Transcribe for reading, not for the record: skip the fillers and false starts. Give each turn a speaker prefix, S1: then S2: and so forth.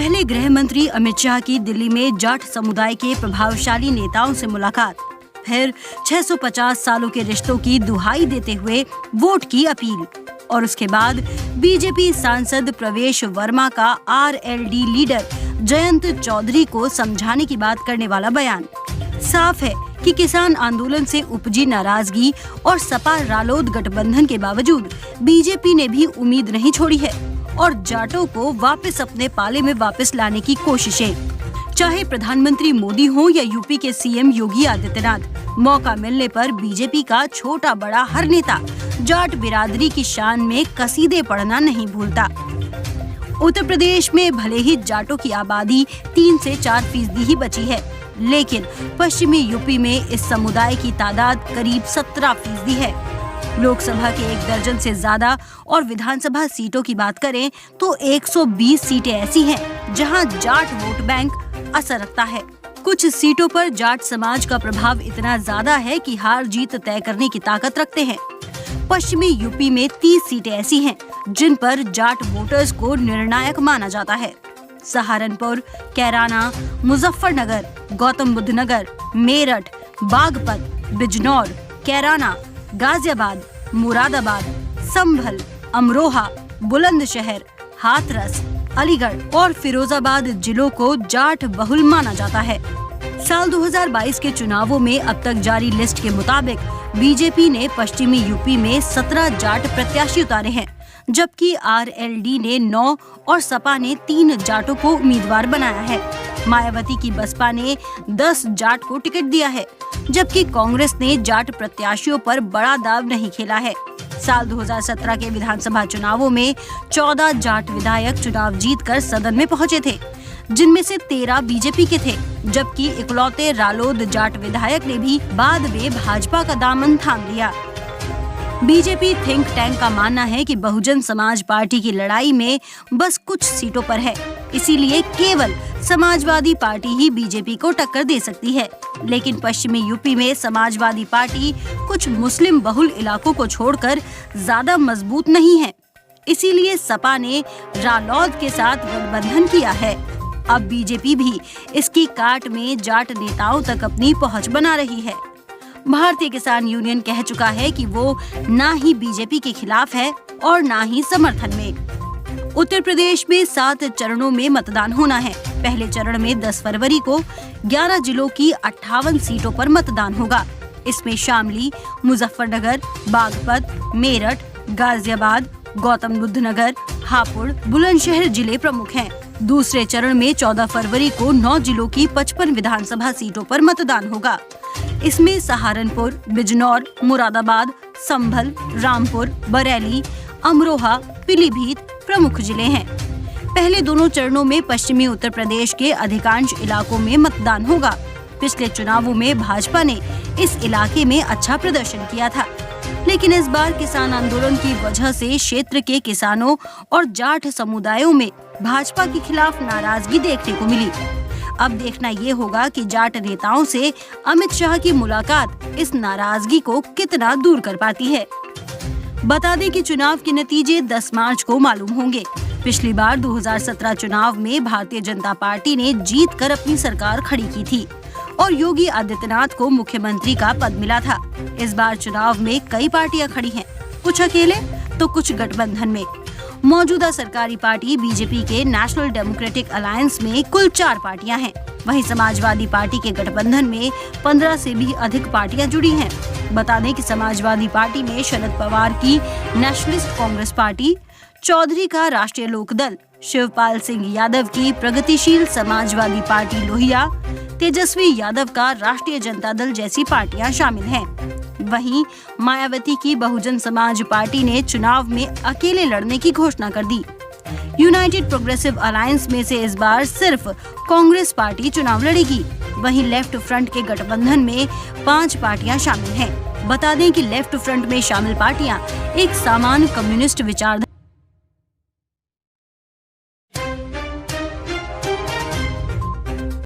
S1: पहले गृह मंत्री अमित शाह की दिल्ली में जाट समुदाय के प्रभावशाली नेताओं से मुलाकात, फिर 650 सालों के रिश्तों की दुहाई देते हुए वोट की अपील और उसके बाद बीजेपी सांसद प्रवेश वर्मा का आरएलडी लीडर जयंत चौधरी को समझाने की बात करने वाला बयान। साफ है कि किसान आंदोलन से उपजी नाराजगी और सपा रालोद गठबंधन के बावजूद बीजेपी ने भी उम्मीद नहीं छोड़ी है और जाटों को वापस अपने पाले में वापस लाने की कोशिशें। चाहे प्रधानमंत्री मोदी हो या यूपी के सीएम योगी आदित्यनाथ, मौका मिलने पर बीजेपी का छोटा बड़ा हर नेता जाट बिरादरी की शान में कसीदे पढ़ना नहीं भूलता। उत्तर प्रदेश में भले ही जाटों की आबादी 3 से 4% ही बची है, लेकिन पश्चिमी यूपी में इस समुदाय की तादाद करीब 17% है। लोकसभा के 1 दर्जन से ज्यादा और विधानसभा सीटों की बात करें तो 120 सीटें ऐसी हैं जहां जाट वोट बैंक असर रखता है। कुछ सीटों पर जाट समाज का प्रभाव इतना ज्यादा है कि हार जीत तय करने की ताकत रखते हैं। पश्चिमी यूपी में 30 सीटें ऐसी हैं जिन पर जाट वोटर्स को निर्णायक माना जाता है। सहारनपुर, कैराना, मुजफ्फरनगर, गौतम बुद्ध नगर, मेरठ, बागपत, बिजनौर, कैराना, गाजियाबाद, मुरादाबाद, संभल, अमरोहा, बुलंदशहर, हाथरस, अलीगढ़ और फिरोजाबाद जिलों को जाट बहुल माना जाता है। साल 2022 के चुनावों में अब तक जारी लिस्ट के मुताबिक बीजेपी ने पश्चिमी यूपी में 17 जाट प्रत्याशी उतारे हैं, जबकि आरएलडी ने 9 और सपा ने 3 जाटों को उम्मीदवार बनाया है। मायावती की बसपा ने 10 जाट को टिकट दिया है, जबकि कांग्रेस ने जाट प्रत्याशियों पर बड़ा दाव नहीं खेला है। साल 2017 के विधानसभा चुनावों में 14 जाट विधायक चुनाव जीतकर सदन में पहुंचे थे, जिनमें से 13 बीजेपी के थे, जबकि इकलौते रालोद जाट विधायक ने भी बाद में भाजपा का दामन थाम लिया। बीजेपी थिंक टैंक का मानना है कि बहुजन समाज पार्टी की लड़ाई में बस कुछ सीटों पर है, इसीलिए केवल समाजवादी पार्टी ही बीजेपी को टक्कर दे सकती है। लेकिन पश्चिमी यूपी में समाजवादी पार्टी कुछ मुस्लिम बहुल इलाकों को छोड़कर ज्यादा मजबूत नहीं है, इसीलिए सपा ने रालोद के साथ गठबंधन किया है। अब बीजेपी भी इसकी काट में जाट नेताओं तक अपनी पहुंच बना रही है। भारतीय किसान यूनियन कह चुका है कि वो ना ही बीजेपी के खिलाफ है और ना ही समर्थन में। उत्तर प्रदेश में 7 चरणों में मतदान होना है। पहले चरण में 10 फरवरी को 11 जिलों की 58 सीटों पर मतदान होगा। इसमें शामली, मुजफ्फरनगर, बागपत, मेरठ, गाजियाबाद, गौतम बुद्ध नगर, हापुड़, बुलंदशहर जिले प्रमुख हैं। दूसरे चरण में 14 फरवरी को 9 जिलों की 55 विधानसभा सीटों पर मतदान होगा। इसमें सहारनपुर, बिजनौर, मुरादाबाद, संभल, रामपुर, बरेली, अमरोहा, पीलीभीत प्रमुख जिले हैं। पहले दोनों चरणों में पश्चिमी उत्तर प्रदेश के अधिकांश इलाकों में मतदान होगा। पिछले चुनावों में भाजपा ने इस इलाके में अच्छा प्रदर्शन किया था, लेकिन इस बार किसान आंदोलन की वजह से क्षेत्र के किसानों और जाट समुदायों में भाजपा के खिलाफ नाराजगी देखने को मिली। अब देखना ये होगा कि जाट नेताओं से अमित शाह की मुलाकात इस नाराजगी को कितना दूर कर पाती है। बता दें कि चुनाव के नतीजे 10 मार्च को मालूम होंगे। पिछली बार 2017 चुनाव में भारतीय जनता पार्टी ने जीतकर अपनी सरकार खड़ी की थी और योगी आदित्यनाथ को मुख्यमंत्री का पद मिला था। इस बार चुनाव में कई पार्टियां खड़ी हैं, कुछ अकेले तो कुछ गठबंधन में। मौजूदा सरकारी पार्टी बीजेपी के नेशनल डेमोक्रेटिक अलायंस में कुल 4 पार्टियां हैं। वहीं समाजवादी पार्टी के गठबंधन में 15 से भी अधिक पार्टियां जुड़ी हैं। बता दें कि समाजवादी पार्टी में शरद पवार की नेशनलिस्ट कांग्रेस पार्टी, चौधरी का राष्ट्रीय लोकदल, शिवपाल सिंह यादव की प्रगतिशील समाजवादी पार्टी लोहिया, तेजस्वी यादव का राष्ट्रीय जनता दल जैसी पार्टियां शामिल हैं। वहीं मायावती की बहुजन समाज पार्टी ने चुनाव में अकेले लड़ने की घोषणा कर दी। यूनाइटेड प्रोग्रेसिव अलायंस में से इस बार सिर्फ कांग्रेस पार्टी चुनाव लड़ेगी। वहीं लेफ्ट फ्रंट के गठबंधन में 5 पार्टियां शामिल हैं। बता दें कि लेफ्ट फ्रंट में शामिल पार्टियां एक सामान्य कम्युनिस्ट विचारधारा